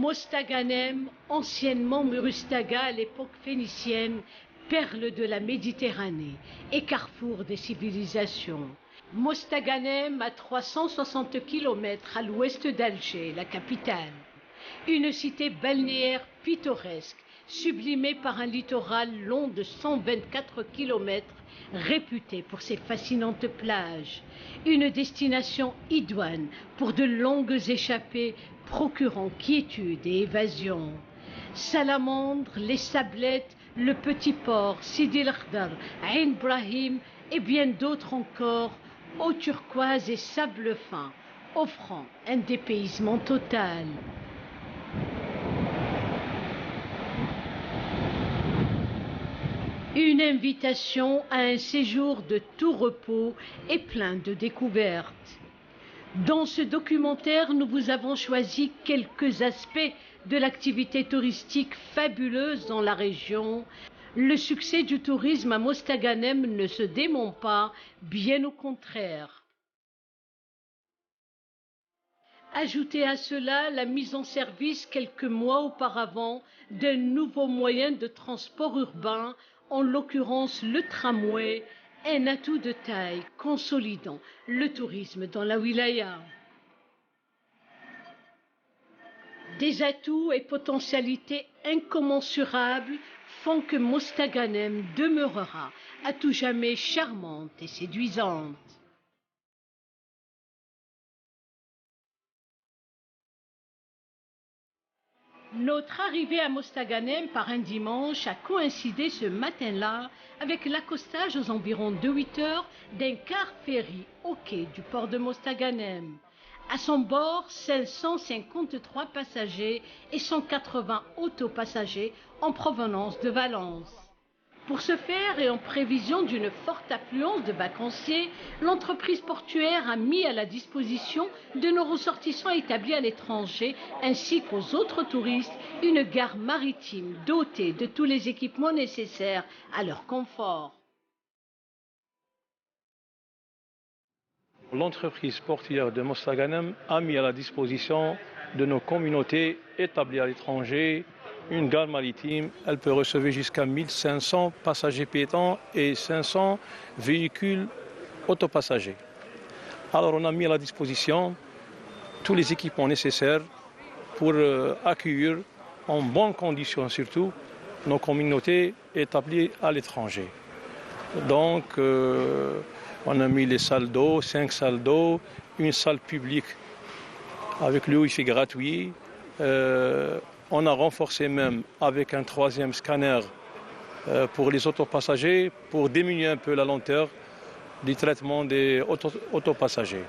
Mostaganem, anciennement Murustaga à l'époque phénicienne, perle de la Méditerranée et carrefour des civilisations. Mostaganem à 360 km à l'ouest d'Alger, la capitale. Une cité balnéaire pittoresque, sublimée par un littoral long de 124 km, réputée pour ses fascinantes plages. Une destination idoine pour de longues échappées procurant quiétude et évasion. Salamandre, les sablettes, le petit port, Sidi el-Khdar, Ain Brahim et bien d'autres encore, eau turquoise et sable fin, offrant un dépaysement total. Une invitation à un séjour de tout repos et plein de découvertes. Dans ce documentaire, nous vous avons choisi quelques aspects de l'activité touristique fabuleuse dans la région. Le succès du tourisme à Mostaganem ne se dément pas, bien au contraire. Ajoutez à cela la mise en service quelques mois auparavant d'un nouveau moyen de transport urbain, en l'occurrence le tramway, un atout de taille consolidant le tourisme dans la wilaya. Des atouts et potentialités incommensurables font que Mostaganem demeurera à tout jamais charmante et séduisante. Notre arrivée à Mostaganem par un dimanche a coïncidé ce matin-là avec l'accostage aux environs de 8 heures d'un car ferry au quai du port de Mostaganem. À son bord, 553 passagers et 180 autopassagers en provenance de Valence. Pour ce faire, et en prévision d'une forte affluence de vacanciers, l'entreprise portuaire a mis à la disposition de nos ressortissants établis à l'étranger, ainsi qu'aux autres touristes, une gare maritime dotée de tous les équipements nécessaires à leur confort. L'entreprise portuaire de Mostaganem a mis à la disposition de nos communautés établies à l'étranger une gare maritime. Elle peut recevoir jusqu'à 1500 passagers piétons et 500 véhicules autopassagers. Alors on a mis à la disposition tous les équipements nécessaires pour accueillir en bonnes conditions surtout nos communautés établies à l'étranger. Donc on a mis les salles d'eau, 5 salles d'eau, une salle publique avec le Wi-Fi gratuit. On a renforcé même avec un 3e scanner pour les autopassagers pour diminuer un peu la lenteur du traitement des autopassagers.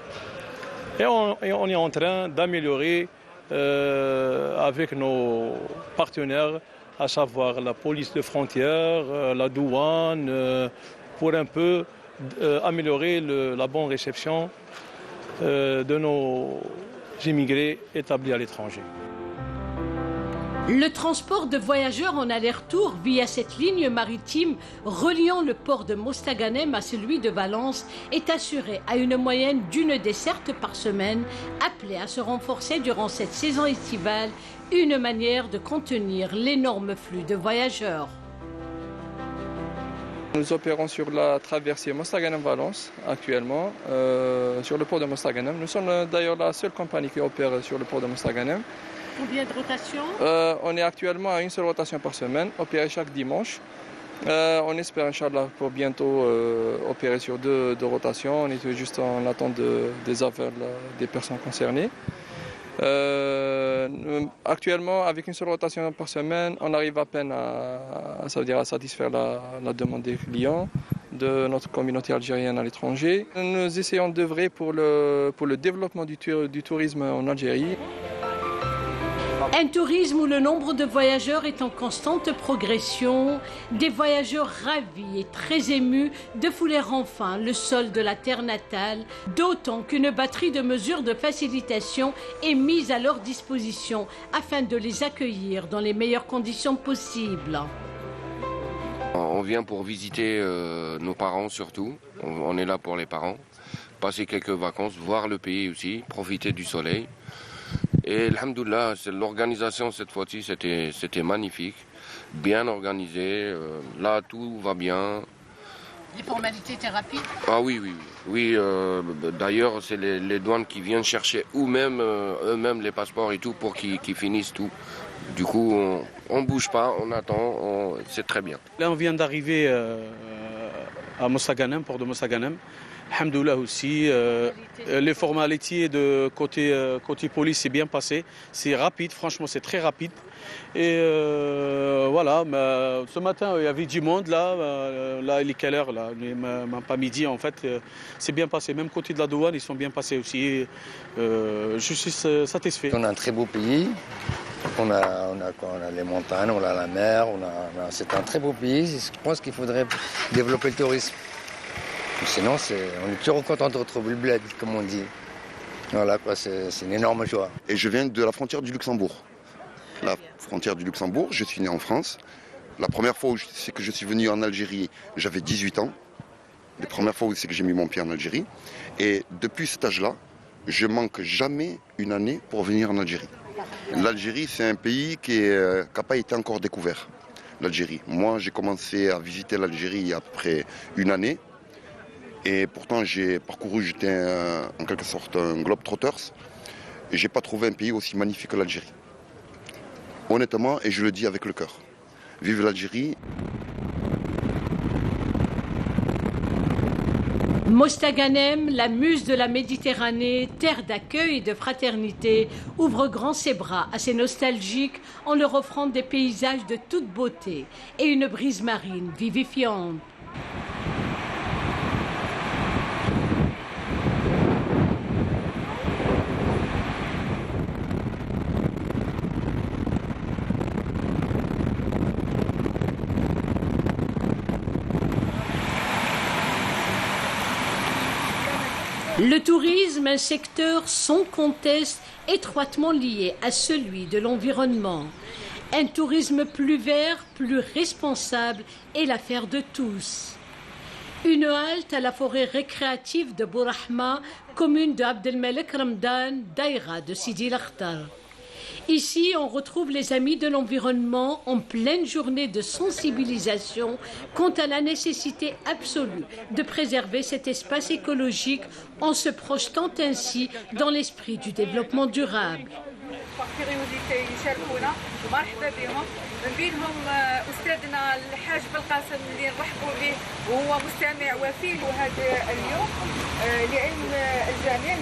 Et on est en train d'améliorer avec nos partenaires, à savoir la police de frontières, la douane, pour un peu améliorer la bonne réception de nos immigrés établis à l'étranger. Le transport de voyageurs en aller-retour via cette ligne maritime reliant le port de Mostaganem à celui de Valence est assuré à une moyenne d'une desserte par semaine, appelée à se renforcer durant cette saison estivale, une manière de contenir l'énorme flux de voyageurs. Nous opérons sur la traversée Mostaganem-Valence actuellement, sur le port de Mostaganem. Nous sommes d'ailleurs la seule compagnie qui opère sur le port de Mostaganem. Combien de rotations? On est actuellement à une seule rotation par semaine, opérée chaque dimanche. On espère, Inch'Allah, pour bientôt opérer sur deux rotations. On est juste en attente des affaires des personnes concernées. Actuellement, avec une seule rotation par semaine, on arrive à peine à satisfaire la demande des clients de notre communauté algérienne à l'étranger. Nous essayons d'œuvrer pour le développement du tourisme en Algérie. Un tourisme où le nombre de voyageurs est en constante progression, des voyageurs ravis et très émus de fouler enfin le sol de la terre natale, d'autant qu'une batterie de mesures de facilitation est mise à leur disposition afin de les accueillir dans les meilleures conditions possibles. On vient pour visiter nos parents surtout, on est là pour les parents, passer quelques vacances, voir le pays aussi, profiter du soleil. Et alhamdoulilah, l'organisation cette fois-ci, c'était magnifique, bien organisé. Là, tout va bien. Les formalités étaient rapides? Ah oui. D'ailleurs, c'est les douanes qui viennent chercher eux-mêmes les passeports et tout pour qu'ils finissent tout. Du coup, on bouge pas, on attend, c'est très bien. Là, on vient d'arriver à Mostaganem, port de Mostaganem. Alhamdoulilah aussi, les formalités de côté police, c'est bien passé. C'est rapide, franchement, c'est très rapide. Et voilà, mais ce matin, il y avait du monde là. Là, il est quelle heure là? Même pas midi en fait. C'est bien passé. Même côté de la douane, ils sont bien passés aussi. Je suis satisfait. On a un très beau pays. On a les montagnes, on a la mer. C'est un très beau pays. Je pense qu'il faudrait développer le tourisme. Sinon, on est toujours content de retrouver le bled, comme on dit. Voilà, quoi, c'est une énorme joie. Et je viens de la frontière du Luxembourg. La frontière du Luxembourg, je suis né en France. La première fois où c'est que je suis venu en Algérie, j'avais 18 ans. La première fois où c'est que j'ai mis mon pied en Algérie. Et depuis cet âge-là, je manque jamais une année pour venir en Algérie. L'Algérie, c'est un pays qui n'a pas été encore découvert. L'Algérie. Moi, j'ai commencé à visiter l'Algérie il y a à peu près une année. Et pourtant, j'ai parcouru, j'étais en quelque sorte un globe-trotters. Et je n'ai pas trouvé un pays aussi magnifique que l'Algérie. Honnêtement, et je le dis avec le cœur. Vive l'Algérie. Mostaganem, la muse de la Méditerranée, terre d'accueil et de fraternité, ouvre grand ses bras à ses nostalgiques en leur offrant des paysages de toute beauté et une brise marine vivifiante. Le tourisme, un secteur sans conteste étroitement lié à celui de l'environnement. Un tourisme plus vert, plus responsable est l'affaire de tous. Une halte à la forêt récréative de Bourahma, commune de Abdelmalek Ramdan, daïra de Sidi Lakhtar. Ici, on retrouve les amis de l'environnement en pleine journée de sensibilisation quant à la nécessité absolue de préserver cet espace écologique en se projetant ainsi dans l'esprit du développement durable. من بينهم أستاذنا الحاج بالقاسم اللي نرحبوا به وهو مستمع وفي هذا اليوم لعلم الجميع.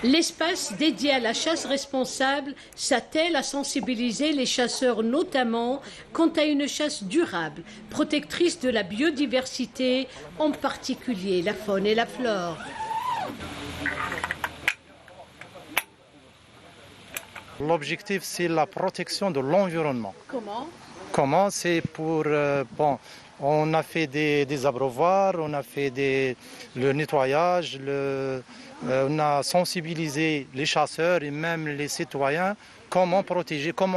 L'espace dédié à la chasse responsable s'attelle à sensibiliser les chasseurs notamment quant à une chasse durable, protectrice de la biodiversité, en particulier la faune et la flore. L'objectif, c'est la protection de l'environnement. Comment? C'est pour... on a fait des abreuvoirs, on a fait le nettoyage, on a sensibilisé les chasseurs et même les citoyens comment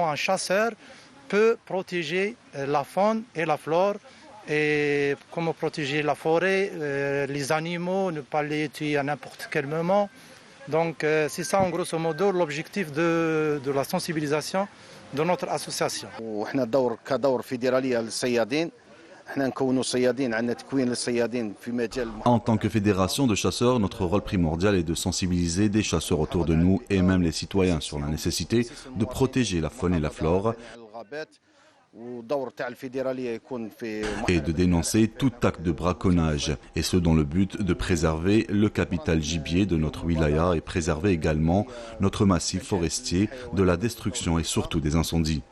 un chasseur peut protéger la faune et la flore et comment protéger la forêt, les animaux, ne pas les tuer à n'importe quel moment. Donc c'est ça en grosso modo l'objectif de la sensibilisation de notre association. En tant que fédération de chasseurs, notre rôle primordial est de sensibiliser des chasseurs autour de nous et même les citoyens sur la nécessité de protéger la faune et la flore et de dénoncer tout acte de braconnage, et ce dans le but de préserver le capital gibier de notre wilaya et préserver également notre massif forestier de la destruction et surtout des incendies.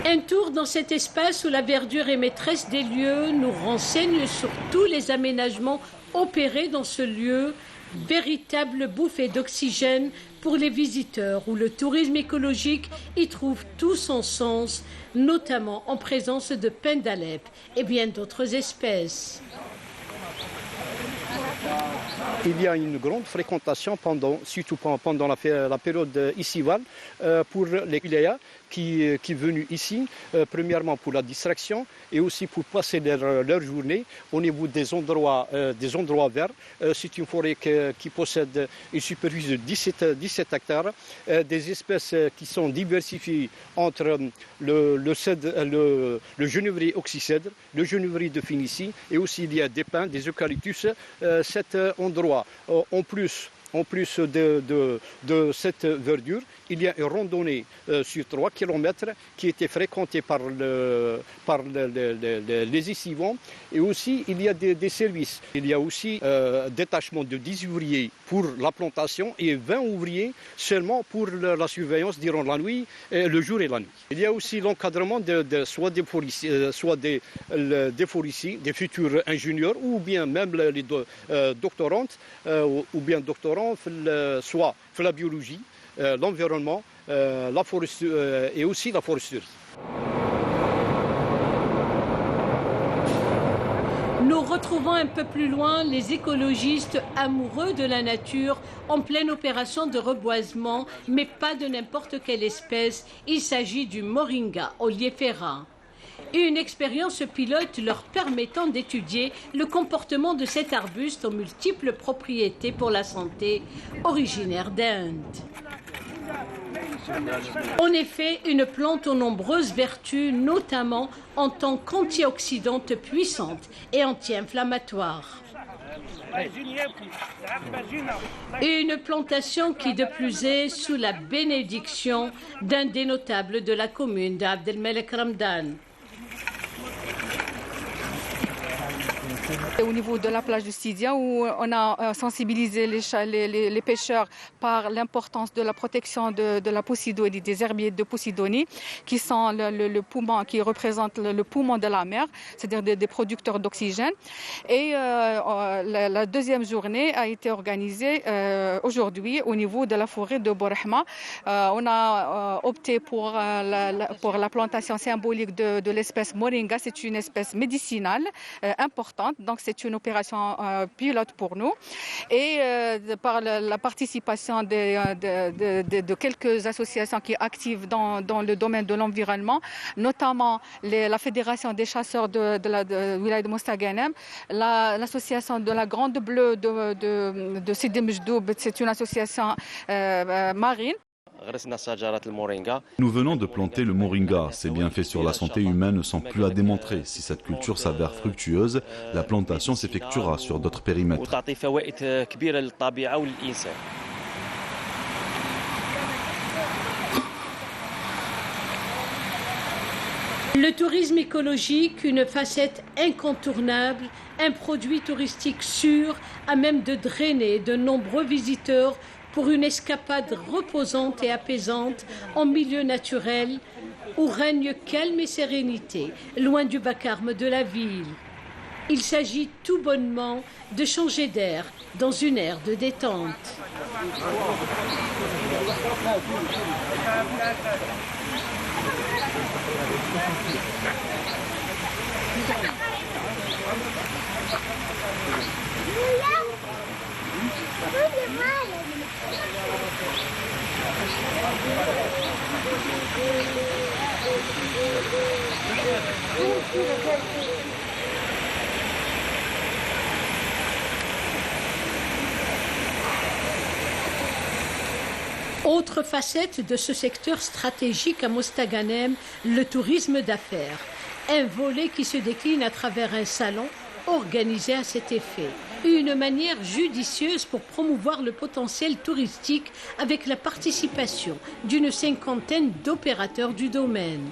Un tour dans cet espace où la verdure est maîtresse des lieux nous renseigne sur tous les aménagements opérés dans ce lieu, véritable bouffée d'oxygène pour les visiteurs où le tourisme écologique y trouve tout son sens, notamment en présence de pendalep et bien d'autres espèces. Il y a une grande fréquentation surtout pendant la période estivale pour les wilayas qui est venu ici, premièrement pour la distraction et aussi pour passer leur journée au niveau des endroits verts. C'est une forêt qui possède une superficie de 17 hectares, des espèces qui sont diversifiées entre le genévrier oxycèdre, le genévrier de Phénicie et aussi il y a des pins, des eucalyptus. Cet endroit, en plus de cette verdure, il y a une randonnée sur 3 km qui était fréquentée par les estivants et aussi il y a des services. Il y a aussi détachement de 10 ouvriers pour la plantation et 20 ouvriers seulement pour la surveillance durant la nuit, le jour et la nuit. Il y a aussi l'encadrement soit des policiers, soit des forestiers, des futurs ingénieurs ou bien même les doctorantes ou bien doctorants, soit la biologie, l'environnement, la foresterie et aussi la foresterie. Nous retrouvons un peu plus loin les écologistes amoureux de la nature en pleine opération de reboisement, mais pas de n'importe quelle espèce. Il s'agit du moringa oleifera. Une expérience pilote leur permettant d'étudier le comportement de cet arbuste aux multiples propriétés pour la santé, originaire d'Inde. En effet, une plante aux nombreuses vertus, notamment en tant qu'antioxydante puissante et anti-inflammatoire. Une plantation qui de plus est sous la bénédiction d'un des notables de la commune d'Abdelmelek Ramdan. Au niveau de la plage de Sidia, où on a sensibilisé les pêcheurs par l'importance de la protection de la Posidonie, des herbiers de Posidonie, qui sont le poumon, qui représentent le poumon de la mer, c'est-à-dire des producteurs d'oxygène. Et la deuxième journée a été organisée aujourd'hui au niveau de la forêt de Borahma. On a opté pour la plantation symbolique de l'espèce moringa. C'est une espèce médicinale importante. Donc c'est une opération pilote pour nous et par la participation de quelques associations qui sont actives dans le domaine de l'environnement, notamment la Fédération des chasseurs de Wilaya de Mostaganem, l'association de la Grande Bleue de Sidi Mejdoub, c'est une association marine. Nous venons de planter le moringa. Ses bienfaits sur la santé humaine ne sont plus à démontrer. Si cette culture s'avère fructueuse, la plantation s'effectuera sur d'autres périmètres. Le tourisme écologique, une facette incontournable, un produit touristique sûr, à même de drainer de nombreux visiteurs pour une escapade reposante et apaisante en milieu naturel où règne calme et sérénité, loin du vacarme de la ville. Il s'agit tout bonnement de changer d'air dans une ère de détente. Autre facette de ce secteur stratégique à Mostaganem, le tourisme d'affaires. Un volet qui se décline à travers un salon organisé à cet effet. Une manière judicieuse pour promouvoir le potentiel touristique avec la participation d'une 50aine d'opérateurs du domaine.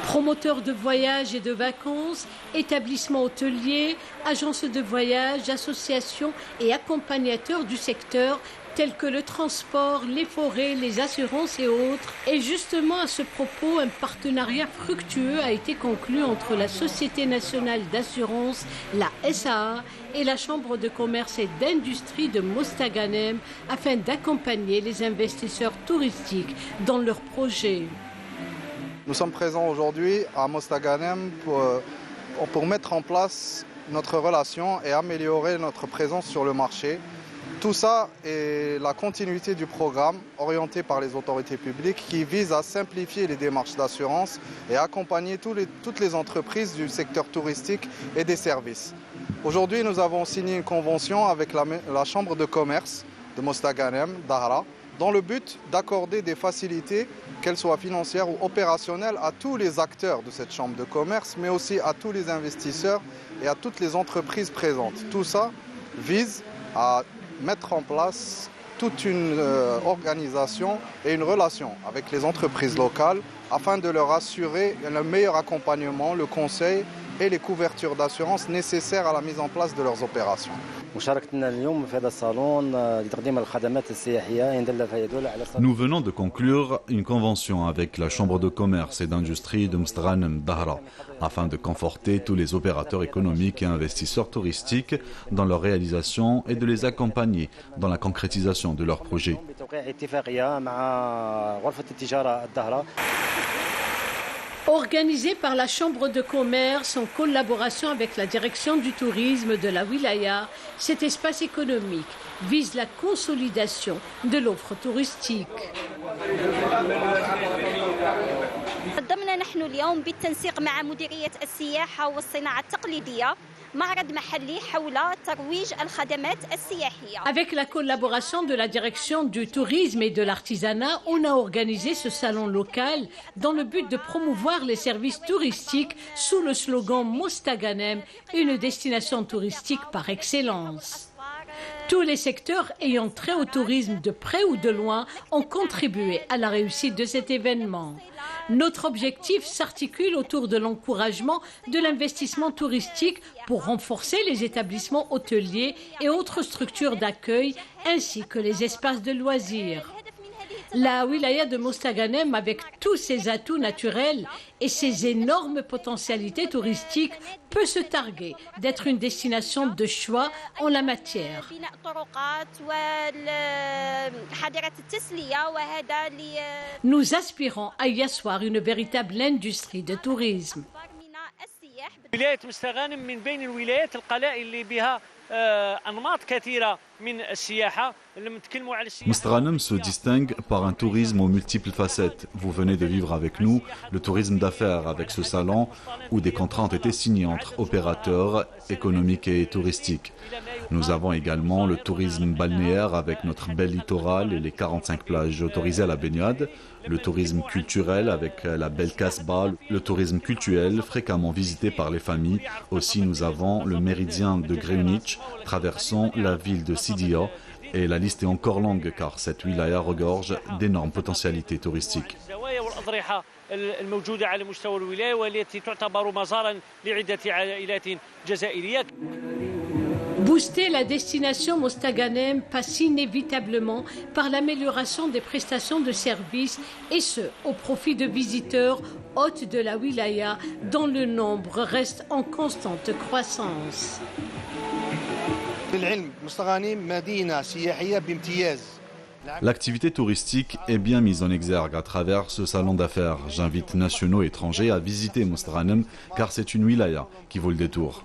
Promoteurs de voyages et de vacances, établissements hôteliers, agences de voyage, associations et accompagnateurs du secteur tels que le transport, les forêts, les assurances et autres. Et justement à ce propos, un partenariat fructueux a été conclu entre la Société nationale d'assurance, la SAA, et la Chambre de commerce et d'industrie de Mostaganem afin d'accompagner les investisseurs touristiques dans leurs projets. Nous sommes présents aujourd'hui à Mostaganem pour mettre en place notre relation et améliorer notre présence sur le marché Tout ça est la continuité du programme orienté par les autorités publiques qui vise à simplifier les démarches d'assurance et accompagner toutes les entreprises du secteur touristique et des services. Aujourd'hui, nous avons signé une convention avec la Chambre de commerce de Mostaganem, Dahra, dans le but d'accorder des facilités, qu'elles soient financières ou opérationnelles, à tous les acteurs de cette Chambre de commerce, mais aussi à tous les investisseurs et à toutes les entreprises présentes. Tout ça vise à mettre en place toute une organisation et une relation avec les entreprises locales afin de leur assurer le meilleur accompagnement, le conseil et les couvertures d'assurance nécessaires à la mise en place de leurs opérations. Nous venons de conclure une convention avec la Chambre de commerce et d'industrie de Mostaganem Dahra afin de conforter tous les opérateurs économiques et investisseurs touristiques dans leur réalisation et de les accompagner dans la concrétisation de leurs projets. Organisé par la Chambre de commerce en collaboration avec la direction du tourisme de la wilaya, cet espace économique vise la consolidation de l'offre touristique. قدمنا نحن اليوم بالتنسيق مع مديرية السياحة والصناعة التقليدية معرض محلي حول ترويج الخدمات السياحية. Avec la collaboration de la direction du tourisme et de l'artisanat, on a organisé ce salon local dans le but de promouvoir les services touristiques sous le slogan Mostaganem, une destination touristique par excellence. Tous les secteurs ayant trait au tourisme de près ou de loin ont contribué à la réussite de cet événement. Notre objectif s'articule autour de l'encouragement de l'investissement touristique pour renforcer les établissements hôteliers et autres structures d'accueil ainsi que les espaces de loisirs. La wilaya de Mostaganem, avec tous ses atouts naturels et ses énormes potentialités touristiques, peut se targuer d'être une destination de choix en la matière. Nous aspirons à y asseoir une véritable industrie de tourisme. Mostaganem se distingue par un tourisme aux multiples facettes. Vous venez de vivre avec nous le tourisme d'affaires avec ce salon où des contrats ont été signés entre opérateurs économiques et touristiques. Nous avons également le tourisme balnéaire avec notre bel littoral et les 45 plages autorisées à la baignade, le tourisme culturel avec la belle Casbah, le tourisme cultuel fréquemment visité par les familles. Aussi nous avons le méridien de Greenwich traversant la ville de Sidia et la liste est encore longue car cette wilaya regorge d'énormes potentialités touristiques. Booster la destination Mostaganem passe inévitablement par l'amélioration des prestations de services et ce, au profit de visiteurs hôtes de la wilaya dont le nombre reste en constante croissance. L'activité touristique est bien mise en exergue à travers ce salon d'affaires. J'invite nationaux et étrangers à visiter Mostaganem car c'est une wilaya qui vaut le détour.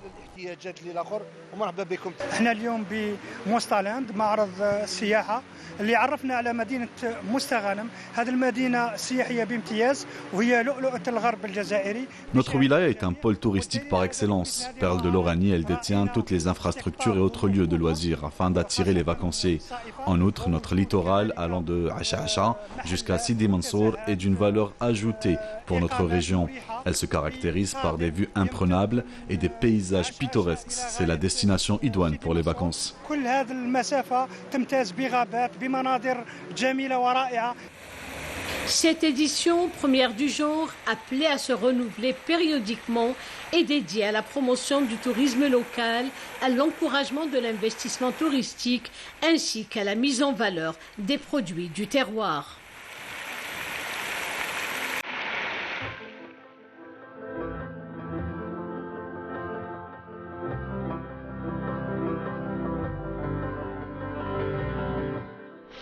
احنا اليوم بموستالاند معرض السياحه اللي عرفنا على مدينه مستغانم. هذه المدينه السياحيه بامتياز وهي لؤلؤه الغرب الجزائري. Notre wilaya est un pôle touristique par excellence. Perle de l'Oranie, elle détient toutes les infrastructures et autres lieux de loisirs afin d'attirer les vacanciers. En outre, notre littoral allant de Acha jusqu'à Sidi Mansour est d'une valeur ajoutée pour notre région. Elle se caractérise par des vues imprenables et des paysages pittoresques. C'est la destination idoine pour les vacances. Cette édition, première du genre, appelée à se renouveler périodiquement, est dédiée à la promotion du tourisme local, à l'encouragement de l'investissement touristique, ainsi qu'à la mise en valeur des produits du terroir.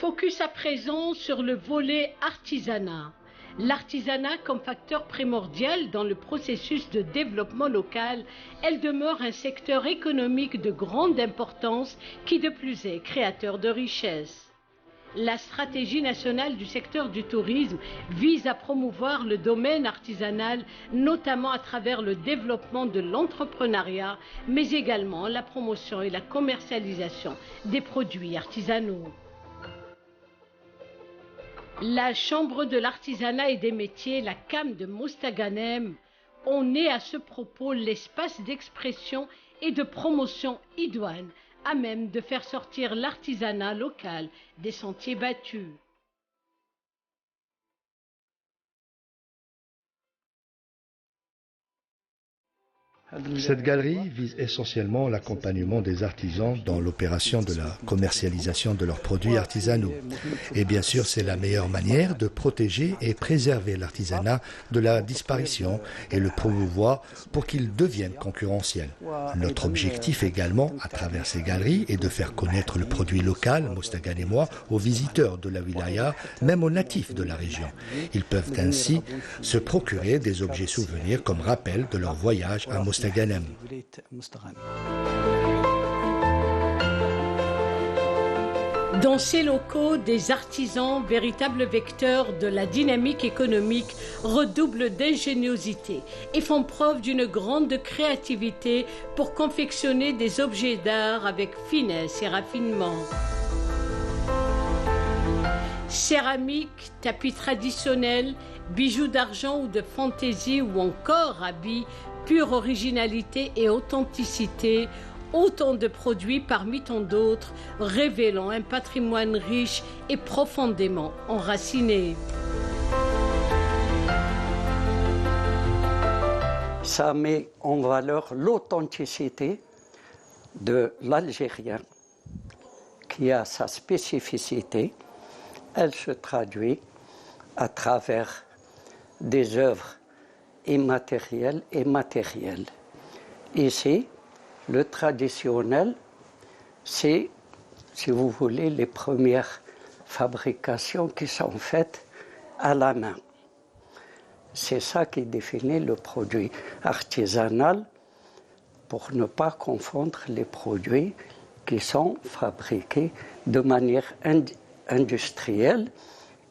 Focus à présent sur le volet artisanat. L'artisanat comme facteur primordial dans le processus de développement local, elle demeure un secteur économique de grande importance qui de plus est créateur de richesses. La stratégie nationale du secteur du tourisme vise à promouvoir le domaine artisanal, notamment à travers le développement de l'entrepreneuriat, mais également la promotion et la commercialisation des produits artisanaux. La Chambre de l'artisanat et des métiers, la CAM de Mostaganem, ont né à ce propos l'espace d'expression et de promotion idoine, à même de faire sortir l'artisanat local des sentiers battus. Cette galerie vise essentiellement l'accompagnement des artisans dans l'opération de la commercialisation de leurs produits artisanaux. Et bien sûr, c'est la meilleure manière de protéger et préserver l'artisanat de la disparition et le promouvoir pour qu'il devienne concurrentiel. Notre objectif également, à travers ces galeries, est de faire connaître le produit local mostaganémois aux visiteurs de la wilaya, même aux natifs de la région. Ils peuvent ainsi se procurer des objets souvenirs comme rappel de leur voyage à Mostaganem. Dans ces locaux, des artisans, véritables vecteurs de la dynamique économique, redoublent d'ingéniosité et font preuve d'une grande créativité pour confectionner des objets d'art avec finesse et raffinement. Céramique, tapis traditionnels, bijoux d'argent ou de fantaisie ou encore habits, pure originalité et authenticité, autant de produits parmi tant d'autres, révélant un patrimoine riche et profondément enraciné. Ça met en valeur l'authenticité de l'Algérien qui a sa spécificité. Elle se traduit à travers des œuvres immatérielles et matérielles. Ici, le traditionnel, c'est, si vous voulez, les premières fabrications qui sont faites à la main. C'est ça qui définit le produit artisanal pour ne pas confondre les produits qui sont fabriqués de manière industrielle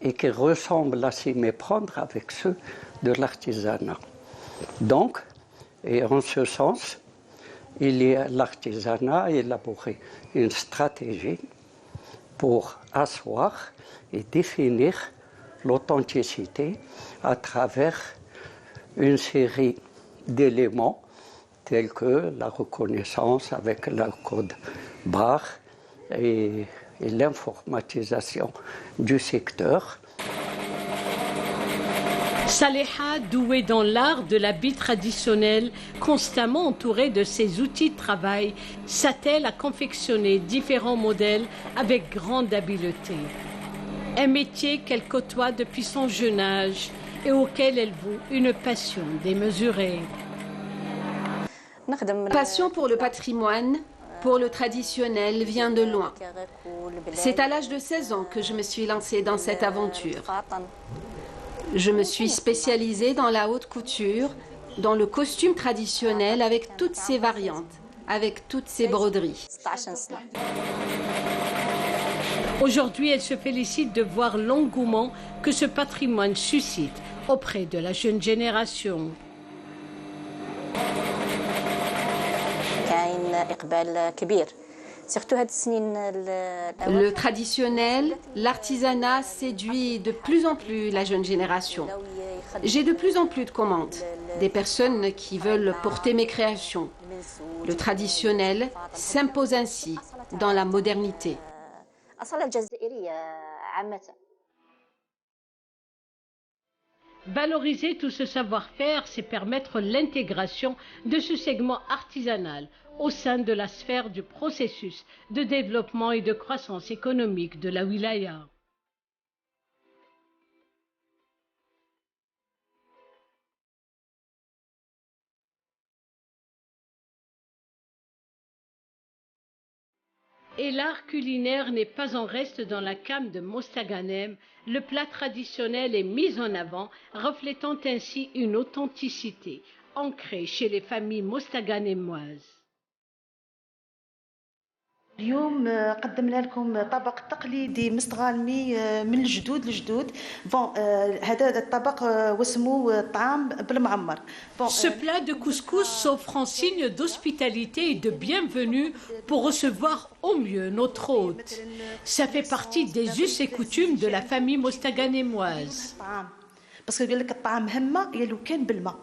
et qui ressemblent à s'y méprendre avec ceux de l'artisanat. Donc, et en ce sens, l'artisanat a élaboré une stratégie pour asseoir et définir l'authenticité à travers une série d'éléments tels que la reconnaissance avec le code barre et l'informatisation du secteur. Saleha, douée dans l'art de l'habit traditionnel, constamment entourée de ses outils de travail, s'attelle à confectionner différents modèles avec grande habileté. Un métier qu'elle côtoie depuis son jeune âge et auquel elle voue une passion démesurée. Passion pour le patrimoine, pour le traditionnel, vient de loin. C'est à l'âge de 16 ans que je me suis lancée dans cette aventure. Je me suis spécialisée dans la haute couture, dans le costume traditionnel avec toutes ses variantes, avec toutes ses broderies. Aujourd'hui, elle se félicite de voir l'engouement que ce patrimoine suscite auprès de la jeune génération. Le traditionnel, l'artisanat séduit de plus en plus la jeune génération. J'ai de plus en plus de commandes, des personnes qui veulent porter mes créations. Le traditionnel s'impose ainsi dans la modernité. Valoriser tout ce savoir-faire, c'est permettre l'intégration de ce segment artisanal au sein de la sphère du processus de développement et de croissance économique de la wilaya. Et l'art culinaire n'est pas en reste dans la came de Mostaganem. Le plat traditionnel est mis en avant, reflétant ainsi une authenticité ancrée chez les familles mostaganémoises. اليوم قدمنا لكم طبق تقليدي مستغانمي من الجدود للجدود. هذا الطبق واسمه طعام بالمعمر. Ce plat de couscous s'offre en signe d'hospitalité et de bienvenue pour recevoir au mieux notre hôte. Ça fait partie des us et coutumes de la famille mostaganémoise. parce que يقول لك الطعام همه يا لو كان بالماء.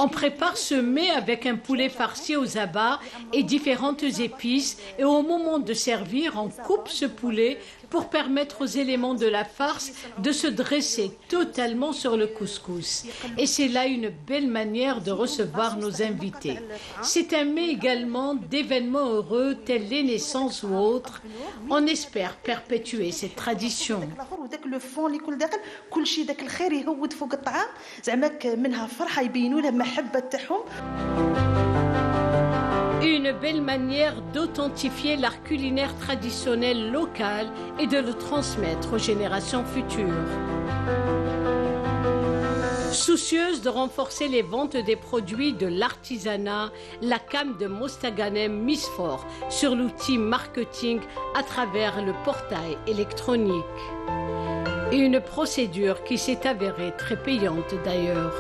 On prépare ce mets avec un poulet farci aux abats et différentes épices et au moment de servir, on coupe ce poulet pour permettre aux éléments de la farce de se dresser totalement sur le couscous. Et c'est là une belle manière de recevoir nos invités. C'est un mets également d'événements heureux tels les naissances ou autres. On espère perpétuer cette tradition. Une belle manière d'authentifier l'art culinaire traditionnel local et de le transmettre aux générations futures. Soucieuse de renforcer les ventes des produits de l'artisanat, la came de Mostaganem mise fort sur l'outil marketing à travers le portail électronique. Une procédure qui s'est avérée très payante d'ailleurs.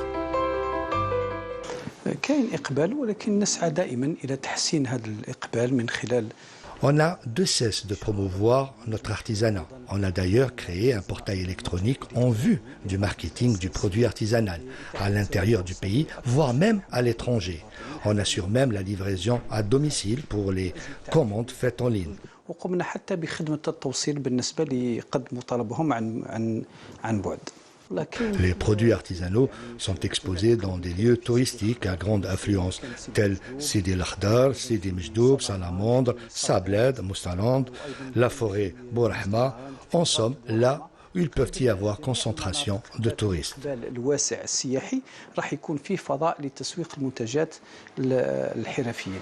On n'a de cesse de promouvoir notre artisanat. On a d'ailleurs créé un portail électronique en vue du marketing du produit artisanal, à l'intérieur du pays, voire même à l'étranger. On assure même la livraison à domicile pour les commandes faites en ligne. وقمنا حتى بخدمة التوصيل بالنسبة ليقدموا طلبهم عن بعد. Les produits artisanaux sont exposés dans des lieux touristiques à grande affluence, tels Sidi El Akhdar, Sidi Mejdoub, Salamandre, Sabled, Moussaland, la forêt Bourahma. En somme, là où ils peuvent y avoir concentration de touristes. الواسع السياحي راح يكون فيه فضاء لتسويق المنتجات الحرفيين.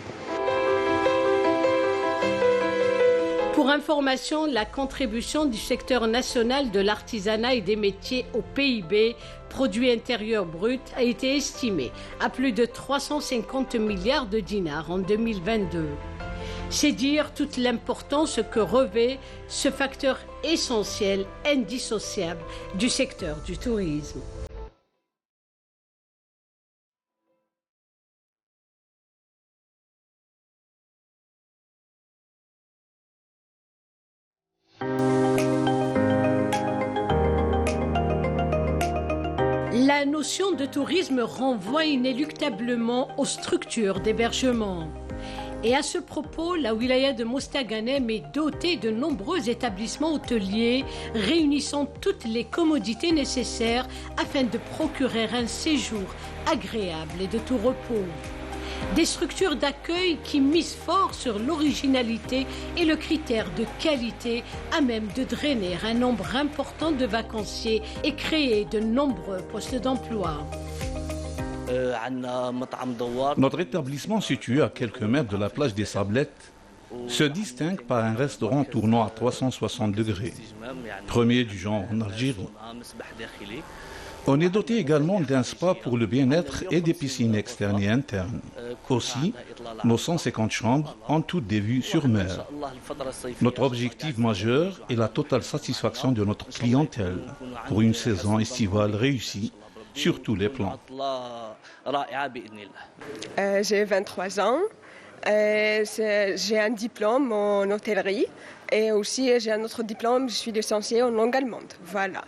Pour information, la contribution du secteur national de l'artisanat et des métiers au PIB, produit intérieur brut, a été estimée à plus de 350 milliards de dinars en 2022. C'est dire toute l'importance que revêt ce facteur essentiel, indissociable du secteur du tourisme. La notion de tourisme renvoie inéluctablement aux structures d'hébergement. Et à ce propos, la wilaya de Mostaganem est dotée de nombreux établissements hôteliers réunissant toutes les commodités nécessaires afin de procurer un séjour agréable et de tout repos. Des structures d'accueil qui misent fort sur l'originalité et le critère de qualité à même de drainer un nombre important de vacanciers et créer de nombreux postes d'emploi. Notre établissement, situé à quelques mètres de la plage des Sablettes, se distingue par un restaurant tournant à 360 degrés, premier du genre en Algérie. On est doté également d'un spa pour le bien-être et des piscines externes et internes. Aussi, nos 150 chambres ont toutes des vues sur mer. Notre objectif majeur est la totale satisfaction de notre clientèle pour une saison estivale réussie sur tous les plans. J'ai 23 ans. J'ai un diplôme en hôtellerie et aussi j'ai un autre diplôme, je suis licenciée en langue allemande. Voilà.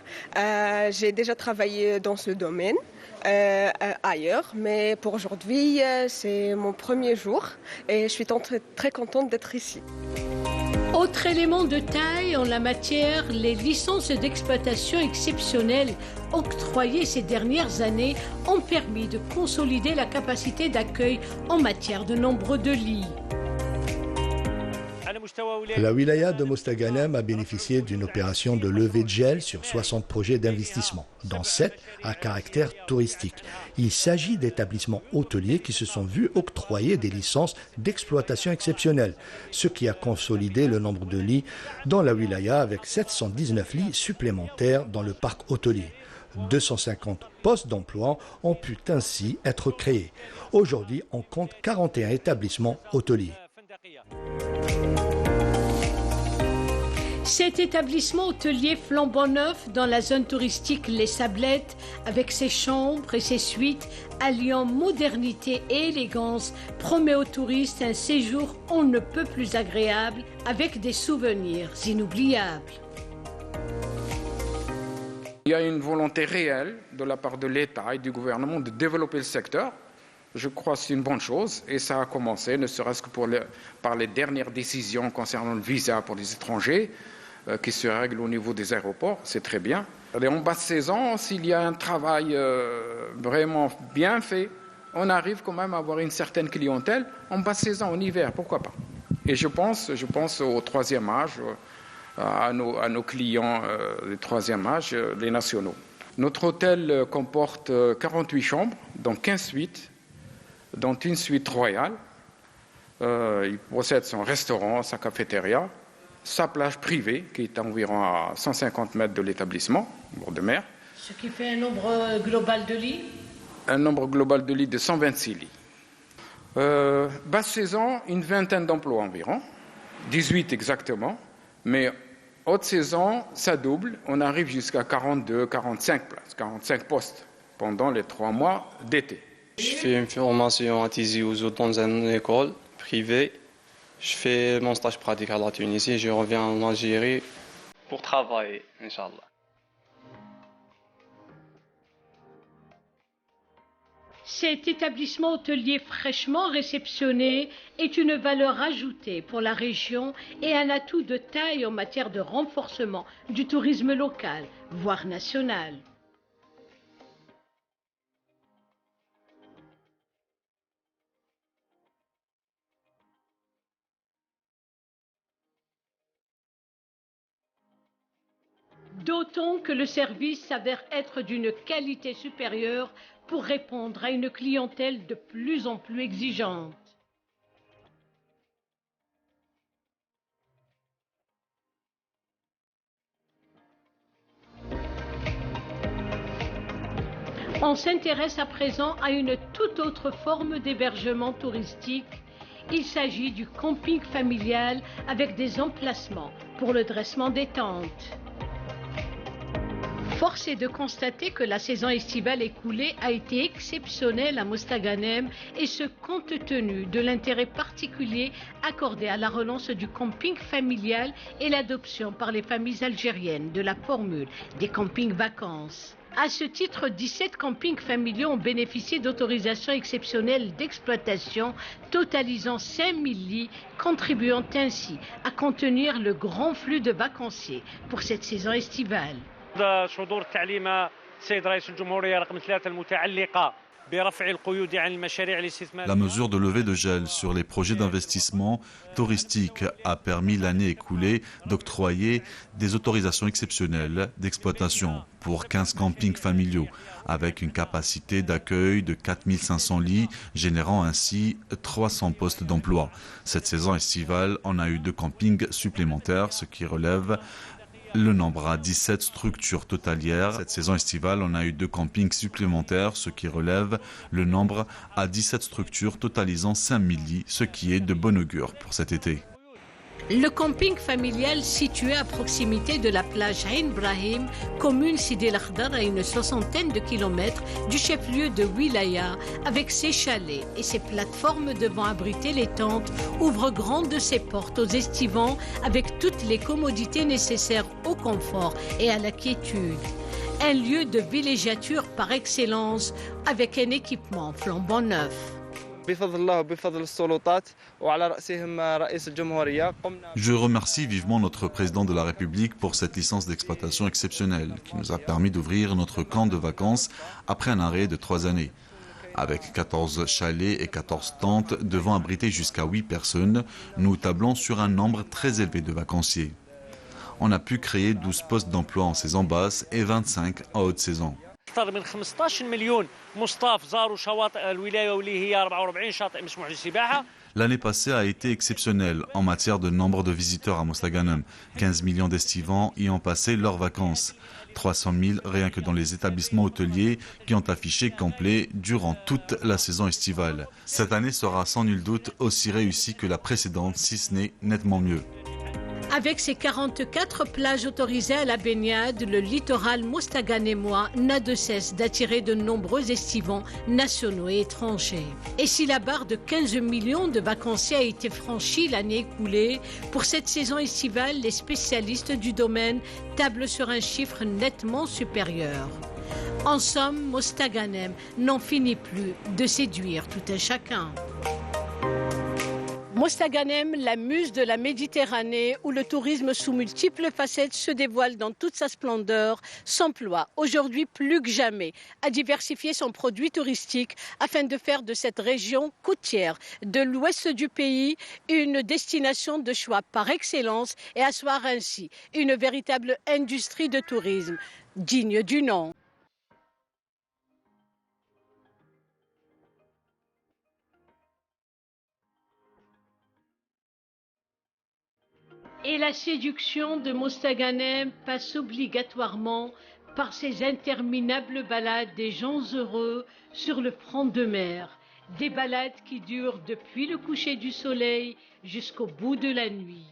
J'ai déjà travaillé dans ce domaine ailleurs, mais pour aujourd'hui, c'est mon premier jour et je suis très contente d'être ici. Autre élément de taille en la matière, les licences d'exploitation exceptionnelles octroyées ces dernières années ont permis de consolider la capacité d'accueil en matière de nombre de lits. La wilaya de Mostaganem a bénéficié d'une opération de levée de gel sur 60 projets d'investissement, dont 7 à caractère touristique. Il s'agit d'établissements hôteliers qui se sont vus octroyer des licences d'exploitation exceptionnelles, ce qui a consolidé le nombre de lits dans la wilaya avec 719 lits supplémentaires dans le parc hôtelier. 250 postes d'emploi ont pu ainsi être créés. Aujourd'hui, on compte 41 établissements hôteliers. Cet établissement hôtelier flambant neuf dans la zone touristique Les Sablettes, avec ses chambres et ses suites, alliant modernité et élégance, promet aux touristes un séjour on ne peut plus agréable, avec des souvenirs inoubliables. Il y a une volonté réelle de la part de l'État et du gouvernement de développer le secteur. Je crois que c'est une bonne chose et ça a commencé, ne serait-ce que par les dernières décisions concernant le visa pour les étrangers qui se règlent au niveau des aéroports, c'est très bien. Et en basse saison, s'il y a un travail vraiment bien fait, on arrive quand même à avoir une certaine clientèle. En basse saison, en hiver, pourquoi pas. Et je pense au troisième âge, à nos clients du troisième âge, les nationaux. Notre hôtel comporte 48 chambres, dont 15 suites, dont une suite royale. Il possède son restaurant, sa cafétéria, sa plage privée, qui est environ à 150 mètres de l'établissement, bord de mer. Ce qui fait un nombre global de lits? Un nombre global de lits de 126 lits. Basse saison, une vingtaine d'emplois environ, 18 exactement, mais haute saison, ça double, on arrive jusqu'à 42, 45 places, 45 postes pendant les 3 mois d'été. Je fais une formation à Tizi Ouzou dans une école privée. Je fais mon stage pratique à la Tunisie. Je reviens en Algérie pour travailler, Inch'Allah. Cet établissement hôtelier fraîchement réceptionné est une valeur ajoutée pour la région et un atout de taille en matière de renforcement du tourisme local, voire national. D'autant que le service s'avère être d'une qualité supérieure pour répondre à une clientèle de plus en plus exigeante. On s'intéresse à présent à une toute autre forme d'hébergement touristique. Il s'agit du camping familial avec des emplacements pour le dressement des tentes. Force est de constater que la saison estivale écoulée a été exceptionnelle à Mostaganem et ce compte tenu de l'intérêt particulier accordé à la relance du camping familial et l'adoption par les familles algériennes de la formule des campings vacances. À ce titre, 17 campings familiaux ont bénéficié d'autorisations exceptionnelles d'exploitation totalisant 5000 lits, contribuant ainsi à contenir le grand flux de vacanciers pour cette saison estivale. صدور التعليمة سيد رئيس الجمهورية رقم 3 المتعلقة برفع القيود عن المشاريع الاستثمارية. La mesure de levée de gel sur les projets d'investissement touristique a permis l'année écoulée d'octroyer des autorisations exceptionnelles d'exploitation pour 15 campings familiaux avec une capacité d'accueil de 4500 lits, générant ainsi 300 postes d'emploi. Cette saison estivale, on a eu 2 campings supplémentaires, ce qui relève le nombre à 17 structures totalières. Cette saison estivale, on a eu 2 campings supplémentaires, ce qui relève le nombre à 17 structures totalisant 5000 lits, ce qui est de bon augure pour cet été. Le camping familial situé à proximité de la plage Ain Brahim, commune Sidi El Akhdar à une 60aine de kilomètres du chef-lieu de Wilaya, avec ses chalets et ses plateformes devant abriter les tentes, ouvre grandes ses portes aux estivants avec toutes les commodités nécessaires au confort et à la quiétude. Un lieu de villégiature par excellence avec un équipement flambant neuf. Je remercie vivement notre président de la République pour cette licence d'exploitation exceptionnelle qui nous a permis d'ouvrir notre camp de vacances après un arrêt de 3 années. Avec 14 chalets et 14 tentes devant abriter jusqu'à 8 personnes, nous tablons sur un nombre très élevé de vacanciers. On a pu créer 12 postes d'emploi en saison basse et 25 en haute saison. L'année passée a été exceptionnelle en matière de nombre de visiteurs à Mostaganem. 15 millions d'estivants y ont passé leurs vacances. 300 000 rien que dans les établissements hôteliers qui ont affiché complet durant toute la saison estivale. Cette année sera sans nul doute aussi réussie que la précédente, si ce n'est nettement mieux. Avec ses 44 plages autorisées à la baignade, le littoral mostaganémois n'a de cesse d'attirer de nombreux estivants nationaux et étrangers. Et si la barre de 15 millions de vacanciers a été franchie l'année écoulée, pour cette saison estivale, les spécialistes du domaine tablent sur un chiffre nettement supérieur. En somme, Mostaganem n'en finit plus de séduire tout un chacun. Mostaganem, la muse de la Méditerranée, où le tourisme sous multiples facettes se dévoile dans toute sa splendeur, s'emploie aujourd'hui plus que jamais à diversifier son produit touristique afin de faire de cette région côtière de l'ouest du pays une destination de choix par excellence et asseoir ainsi une véritable industrie de tourisme digne du nom. Et la séduction de Mostaganem passe obligatoirement par ces interminables balades des gens heureux sur le front de mer. Des balades qui durent depuis le coucher du soleil jusqu'au bout de la nuit.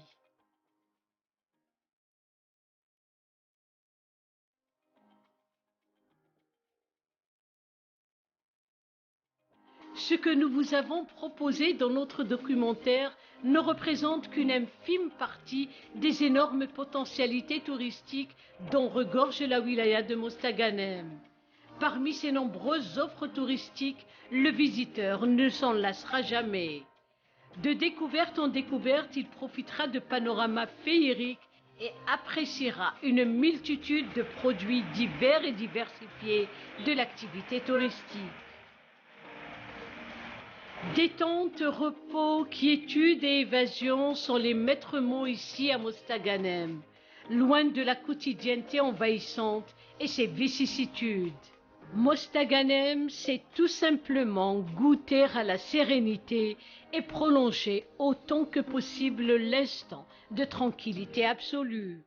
Ce que nous vous avons proposé dans notre documentaire ne représente qu'une infime partie des énormes potentialités touristiques dont regorge la wilaya de Mostaganem. Parmi ces nombreuses offres touristiques, le visiteur ne s'en lassera jamais. De découverte en découverte, il profitera de panoramas féeriques et appréciera une multitude de produits divers et diversifiés de l'activité touristique. Détente, repos, quiétude et évasion sont les maîtres mots ici à Mostaganem, loin de la quotidienneté envahissante et ses vicissitudes. Mostaganem, c'est tout simplement goûter à la sérénité et prolonger autant que possible l'instant de tranquillité absolue.